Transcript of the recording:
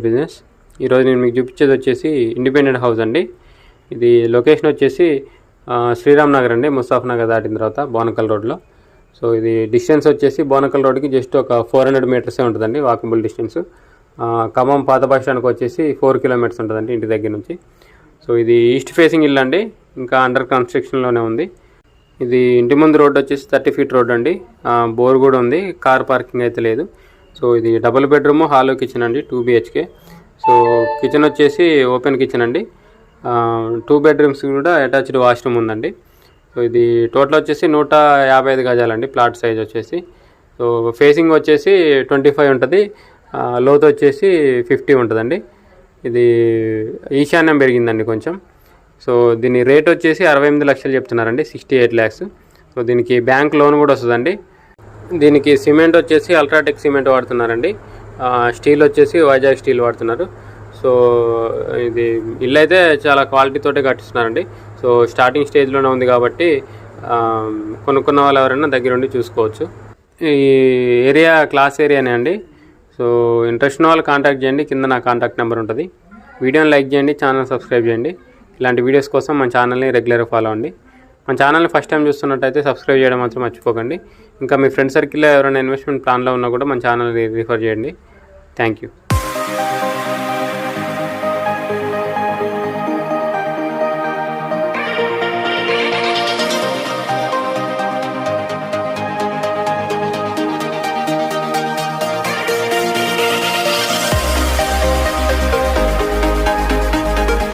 Business. ఈరోజు నేను మీకు చూపించేది వచ్చేసి ఇండిపెండెంట్ హౌస్ అండి. ఇది లొకేషన్ వచ్చేసి శ్రీరామ్ నగర్ అండి, ముస్తాఫ్ నగర్ దాటిన తర్వాత బోనకల్ రోడ్లో. సో ఇది డిస్టెన్స్ వచ్చేసి బోనకల్ రోడ్కి జస్ట్ ఒక 400 మీటర్సే ఉంటుందండి వాకబుల్ డిస్టెన్స్. ఖమ్మం పాత బస్ స్టాండ్కి వచ్చేసి 4 కిలోమీటర్స్ ఉంటుందండి ఇంటి దగ్గర నుంచి. సో ఇది ఈస్ట్ ఫేసింగ్ ఇల్లు అండి, ఇంకా అండర్ కన్స్ట్రక్షన్లోనే ఉంది. ఇది ఇంటి ముందు రోడ్ వచ్చేసి 30 ఫీట్ రోడ్ అండి. బోర్ కూడా ఉంది, కార్ పార్కింగ్ అయితే లేదు. సో ఇది డబుల్ బెడ్రూమ్, హాల్, కిచెన్ అండి, 2 BHK. సో కిచెన్ వచ్చేసి ఓపెన్ కిచెన్ అండి. 2 బెడ్రూమ్స్ కూడా అటాచ్డ్ వాష్రూమ్ ఉందండి. సో ఇది టోటల్ వచ్చేసి 155 గజాలండి ప్లాట్ సైజ్ వచ్చేసి. సో ఫేసింగ్ వచ్చేసి 25 ఉంటుంది, లోతు వచ్చేసి 50 ఉంటుందండి. ఇది ఈశాన్యం పెరిగిందండి కొంచెం. సో దీని రేట్ వచ్చేసి 68 లక్షలు చెప్తున్నారండి, 68 lakhs. సో దీనికి బ్యాంక్ లోన్ కూడా వస్తుందండి. దీనికి సిమెంట్ వచ్చేసి అల్ట్రాటెక్ సిమెంట్ వాడుతున్నారండి, స్టీల్ వచ్చేసి వైజాగ్ స్టీల్ వాడుతున్నారు. సో ఇది ఇల్లు అయితే చాలా క్వాలిటీతోటే కట్టిస్తున్నారండి. సో స్టార్టింగ్ స్టేజ్లోనే ఉంది కాబట్టి కొనుక్కున్న వాళ్ళు ఎవరైనా దగ్గరుండి చూసుకోవచ్చు. ఈ ఏరియా క్లాస్ ఏరియానే అండి. సో ఇంట్రెస్ట్ ఉన్న వాళ్ళు కాంటాక్ట్ చేయండి, కింద నా కాంటాక్ట్ నెంబర్ ఉంటుంది. వీడియోని లైక్ చేయండి, ఛానల్ సబ్స్క్రైబ్ చేయండి. ఇలాంటి వీడియోస్ కోసం మన ఛానల్ని రెగ్యులర్గా ఫాలో అవ్వండి. మన ఛానల్ని ఫస్ట్ టైం చూస్తున్నట్టయితే సబ్స్క్రైబ్ చేయడం మాత్రం మర్చిపోకండి. ఇంకా మీ ఫ్రెండ్ సర్కిల్లో ఎవరైనా ఇన్వెస్ట్మెంట్ ప్లాన్లో ఉన్నా కూడా మన ఛానల్ని రిఫర్ చేయండి. Thank you.